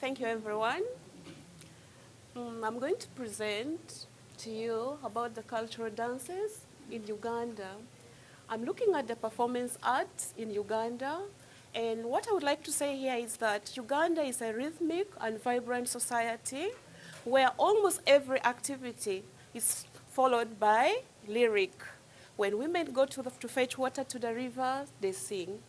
Thank you, everyone. I'm going to present to you about the cultural dances in Uganda. I'm looking at the performance arts in Uganda, and what I would like to say here is that Uganda is a rhythmic and vibrant society where almost every activity is followed by lyric. When women go to fetch water to the river, they sing.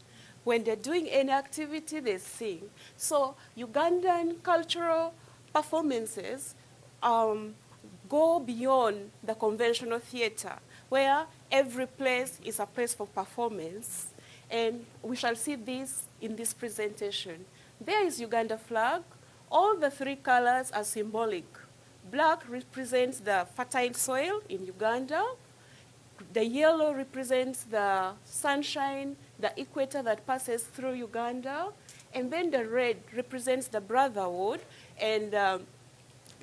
When they're doing any activity, they sing. So Ugandan cultural performances go beyond the conventional theater, where every place is a place for performance. And we shall see this in this presentation. There is Uganda flag. All the three colors are symbolic. Black represents the fertile soil in Uganda. The yellow represents the sunshine, the equator that passes through Uganda. And then the red represents the brotherhood and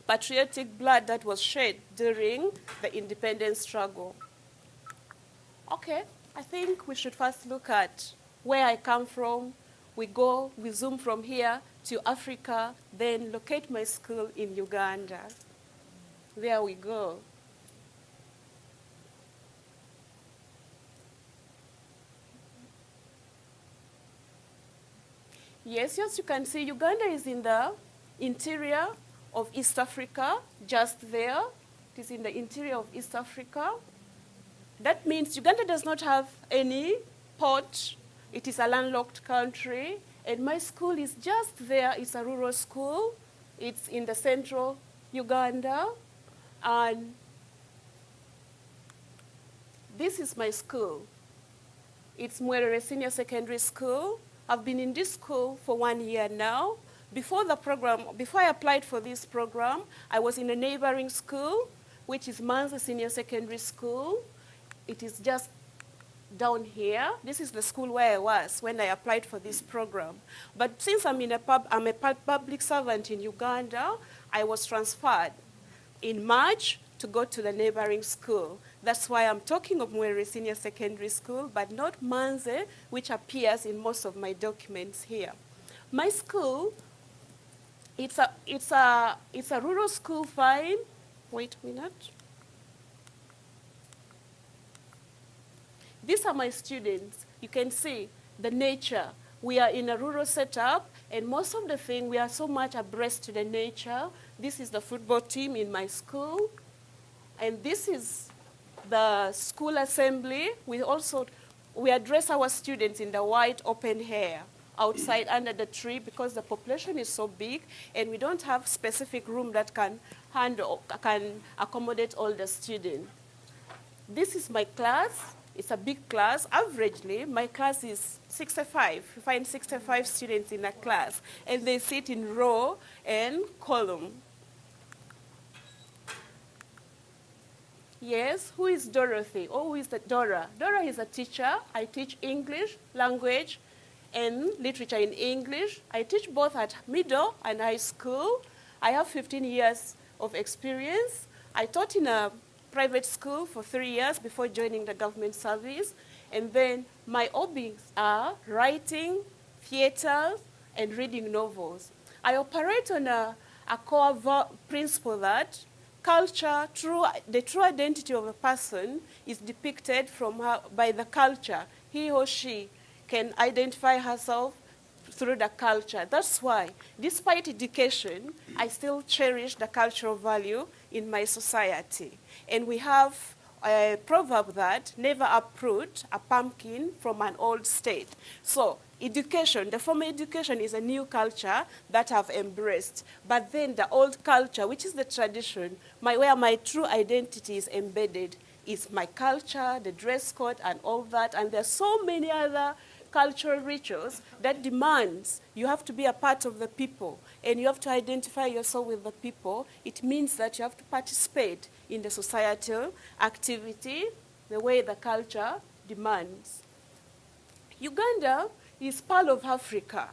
patriotic blood that was shed during the independence struggle. Okay, I think we should first look at where I come from. We zoom from here to Africa, then locate my school in Uganda. There we go. Yes, you can see Uganda is in the interior of East Africa, just there. It is in the interior of East Africa. That means Uganda does not have any port. It is a landlocked country. And my school is just there. It's a rural school. It's in the central Uganda. And this is my school. It's Mwerere Senior Secondary School. I've been in this school for 1 year now. Before I applied for this program, I was in a neighboring school, which is Manza Senior Secondary School. It is just down here. This is the school where I was when I applied for this program. But since I'm a public servant in Uganda, I was transferred in March to go to the neighboring school. That's why I'm talking of Mwerere Senior Secondary School, but not Manze, which appears in most of my documents here. My school, it's a rural school, fine. Wait a minute. These are my students. You can see the nature. We are in a rural setup, and most of the thing, we are so much abreast to the nature. This is the football team in my school, and this is the school assembly. We address our students in the white open air outside under the tree because the population is so big and we don't have specific room that can accommodate all the students. This is my class. It's a big class. Averagely, my class is 65. You find 65 students in a class, and they sit in row and column. Yes, who is Dorothy? Oh, who is the Dorah? Dorah is a teacher. I teach English, language, and literature in English. I teach both at middle and high school. I have 15 years of experience. I taught in a private school for 3 years before joining the government service. And then my hobbies are writing, theater, and reading novels. I operate on a core principle that culture, the true identity of a person is depicted by the culture. He or she can identify herself through the culture. That's why, despite education, I still cherish the cultural value in my society. And we have a proverb that never uproot a pumpkin from an old state. So education, the formal education is a new culture that I've embraced. But then the old culture, which is the tradition, where my true identity is embedded, is my culture, the dress code, and all that. And there are so many other cultural rituals that demands you have to be a part of the people and you have to identify yourself with the people. It means that you have to participate in the societal activity the way the culture demands. Uganda is Pearl of Africa.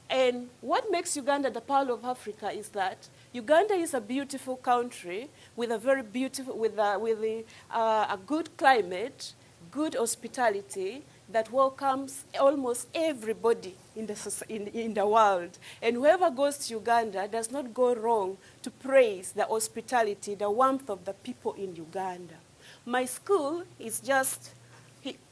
And what makes Uganda the Pearl of Africa is that Uganda is a beautiful country with a very beautiful, with a good climate, good hospitality, that welcomes almost everybody in the world. And whoever goes to Uganda does not go wrong to praise the hospitality, the warmth of the people in Uganda. My school is just,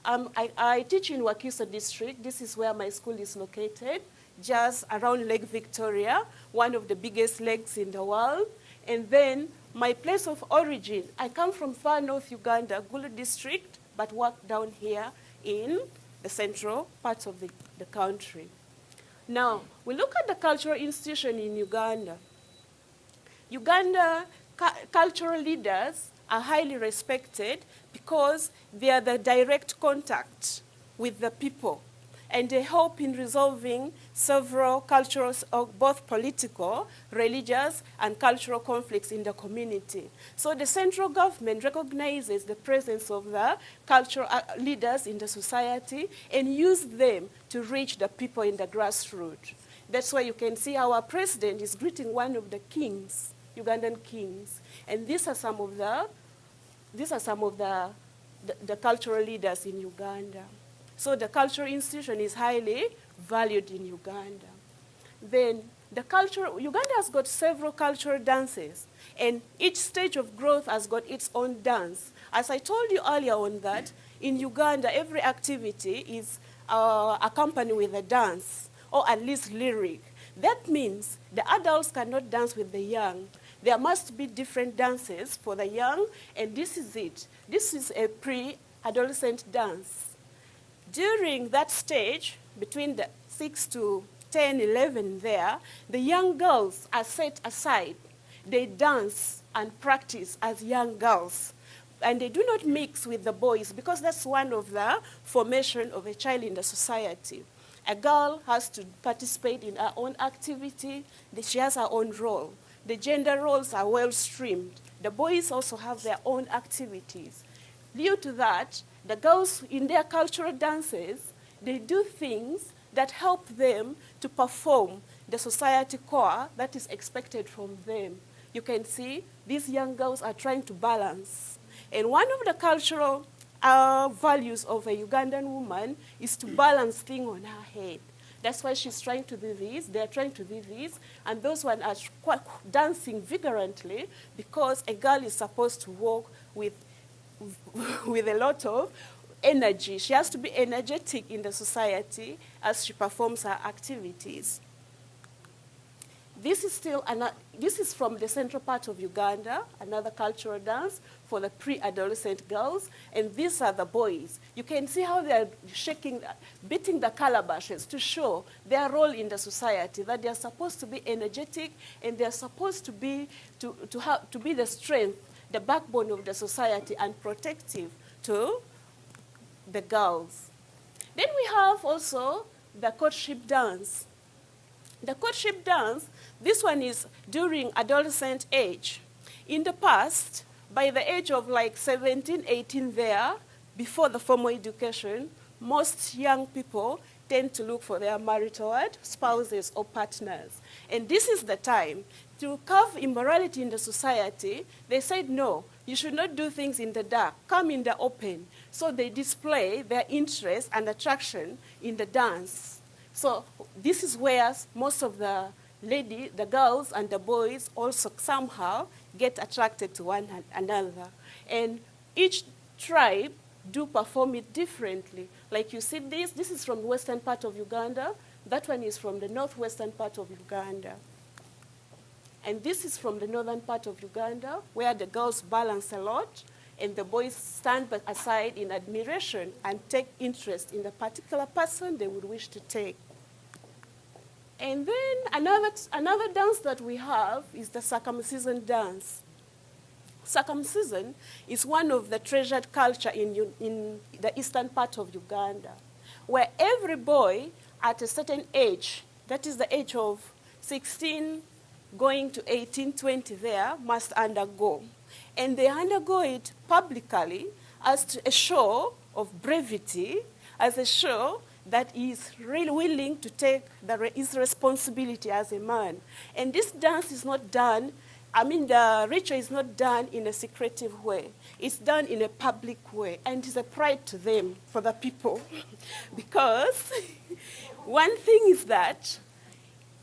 I teach in Wakiso district. This is where my school is located, just around Lake Victoria, one of the biggest lakes in the world. And then my place of origin, I come from far north Uganda, Gulu district, but work down here in the central parts of the country. Now, we look at the cultural institution in Uganda. Uganda cultural leaders are highly respected because they are the direct contact with the people, and they help in resolving several cultural, both political, religious, and cultural conflicts in the community. So the central government recognizes the presence of the cultural leaders in the society and use them to reach the people in the grassroots. That's why you can see our president is greeting one of the kings, Ugandan kings. And these are some of the cultural leaders in Uganda. So the cultural institution is highly valued in Uganda. Then Uganda has got several cultural dances, and each stage of growth has got its own dance. As I told you earlier on that, in Uganda, every activity is accompanied with a dance, or at least lyric. That means the adults cannot dance with the young. There must be different dances for the young, and this is it. This is a pre-adolescent dance. During that stage, between the 6 to 10, 11 there, the young girls are set aside. They dance and practice as young girls. And they do not mix with the boys because that's one of the formation of a child in the society. A girl has to participate in her own activity. She has her own role. The gender roles are well streamed. The boys also have their own activities. Due to that, the girls in their cultural dances, they do things that help them to perform the society core that is expected from them. You can see these young girls are trying to balance. And one of the cultural values of a Ugandan woman is to balance things on her head. That's why she's trying to do this, they're trying to do this, and those ones are dancing vigorously because a girl is supposed to walk with a lot of energy. She has to be energetic in the society as she performs her activities. This is from the central part of Uganda, another cultural dance for the pre-adolescent girls, and these are the boys. You can see how they are beating the calabashes to show their role in the society, that they are supposed to be energetic and they are supposed to be the strength, the backbone of the society, and protective to the girls. Then we have also the courtship dance. The courtship dance, this one is during adolescent age. In the past, by the age of like 17, 18 there, before the formal education, most young people tend to look for their marital spouses or partners. And this is the time to curb immorality in the society. They said, no, you should not do things in the dark. Come in the open. So they display their interest and attraction in the dance. So this is where most of the girls and the boys also somehow get attracted to one another. And each tribe do perform it differently. Like you see this is from the western part of Uganda. That one is from the northwestern part of Uganda. And this is from the northern part of Uganda, where the girls balance a lot, and the boys stand aside in admiration and take interest in the particular person they would wish to take. And then another dance that we have is the circumcision dance. Circumcision is one of the treasured culture in the eastern part of Uganda, where every boy at a certain age, that is the age of 16 going to 18, 20 there, must undergo. And they undergo it publicly as a show of brevity, as a show that is really willing to take his responsibility as a man. And this dance is not done the ritual is not done in a secretive way. It's done in a public way, and it's a pride to them, for the people. Because one thing is that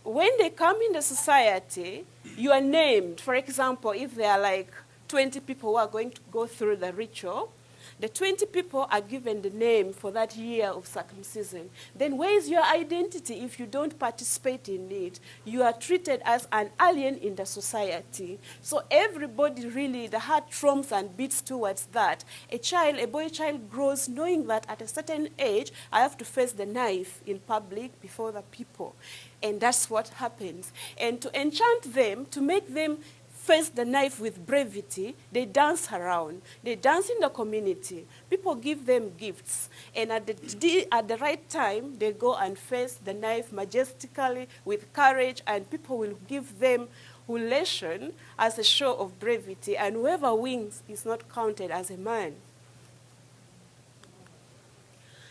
when they come in the society, you are named. For example, if there are like 20 people who are going to go through the ritual, the 20 people are given the name for that year of circumcision. Then where is your identity if you don't participate in it? You are treated as an alien in the society. So everybody really, the heart thrums and beats towards that. A boy child grows knowing that at a certain age, I have to face the knife in public before the people. And that's what happens. And to enchant them, to make them face the knife with brevity, they dance around. They dance in the community. People give them gifts. And at the right time, they go and face the knife majestically with courage, and people will give them hulation as a show of brevity. And whoever wins is not counted as a man.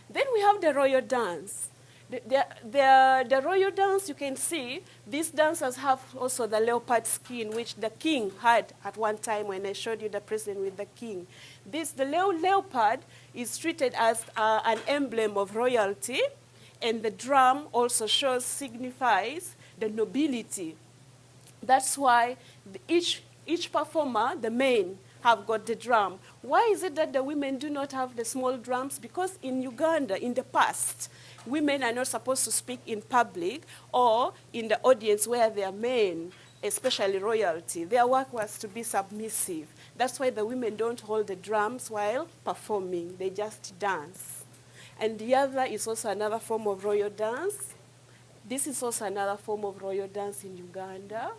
Then we have the royal dance. The royal dance, you can see, these dancers have also the leopard skin, which the king had at one time when I showed you the president with the king. The leopard is treated as an emblem of royalty, and the drum also signifies the nobility. That's why each performer, the men, have got the drum. Why is it that the women do not have the small drums? Because in Uganda, in the past, women are not supposed to speak in public or in the audience where they are men, especially royalty. Their work was to be submissive. That's why the women don't hold the drums while performing. They just dance. And the other is also another form of royal dance. This is also another form of royal dance in Uganda.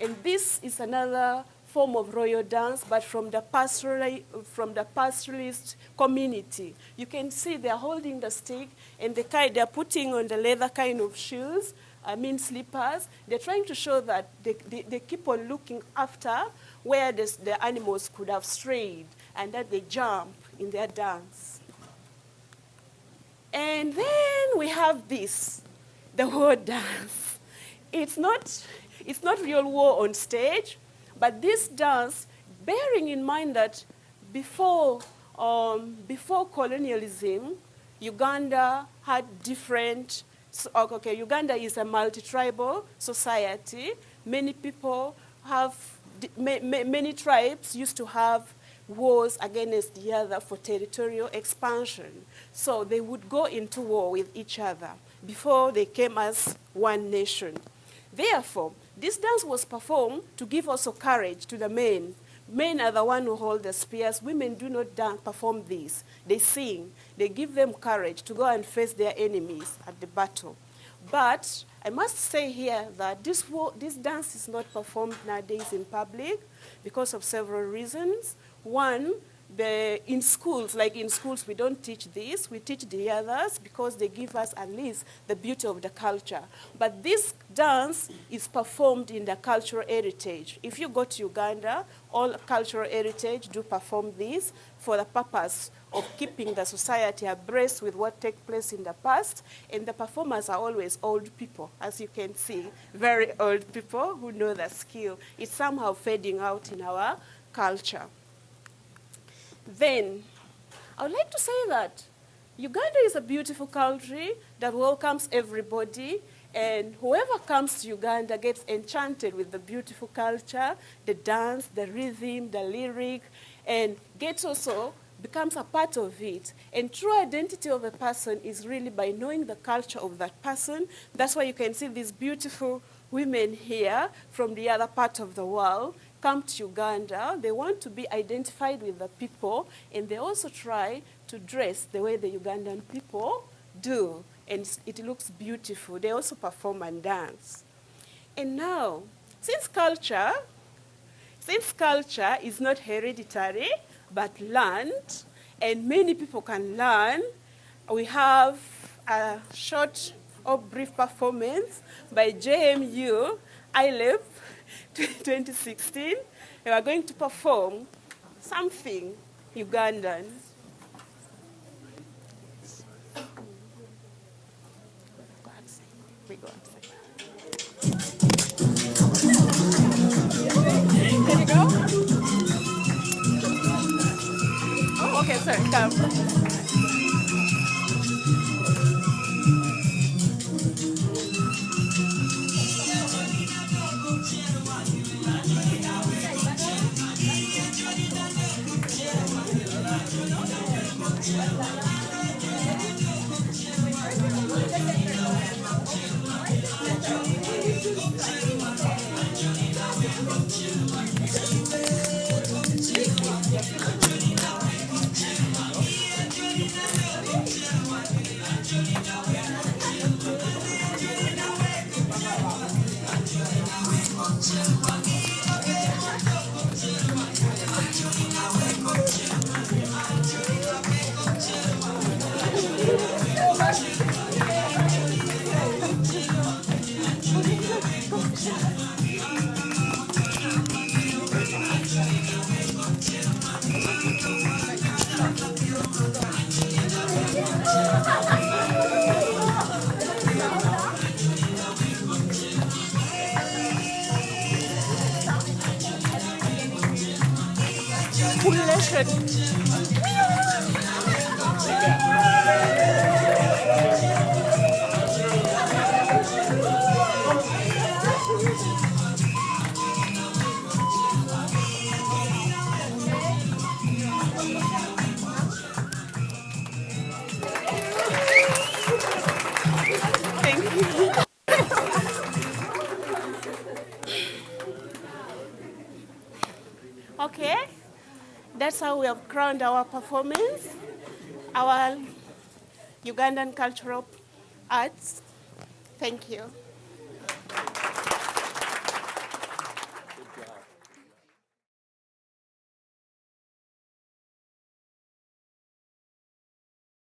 And this is another form of royal dance, but from the pastoralist community. You can see they're holding the stick, and they're putting on the leather kind of shoes, slippers. They're trying to show that they keep on looking after where the animals could have strayed, and that they jump in their dance. And then we have this, the war dance. It's not real war on stage, but this dance, bearing in mind that before colonialism, Uganda had different. Uganda is a multi-tribal society. Many people have, many tribes used to have wars against the other for territorial expansion. So they would go into war with each other before they came as one nation. Therefore, this dance was performed to give also courage to the men. Men are the ones who hold the spears. Women do not perform this. They sing. They give them courage to go and face their enemies at the battle. But I must say here that this dance is not performed nowadays in public because of several reasons. One, in schools, we don't teach this. We teach the others because they give us at least the beauty of the culture. But this dance is performed in the cultural heritage. If you go to Uganda, all cultural heritage do perform this for the purpose of keeping the society abreast with what takes place in the past. And the performers are always old people, as you can see, very old people who know the skill. It's somehow fading out in our culture. Then, I would like to say that Uganda is a beautiful country that welcomes everybody, and whoever comes to Uganda gets enchanted with the beautiful culture, the dance, the rhythm, the lyric, and becomes a part of it. And true identity of a person is really by knowing the culture of that person. That's why you can see these beautiful women here from the other part of the world come to Uganda. They want to be identified with the people, and they also try to dress the way the Ugandan people do, and it looks beautiful. They also perform and dance. And now, since culture is not hereditary, but learned, and many people can learn, we have a short or brief performance by JMU ILEP 2016. We are going to perform something Ugandan. We go outside. welcome. Thank you. Okay, that's how we have crowned our performance, our Ugandan cultural arts. Thank you.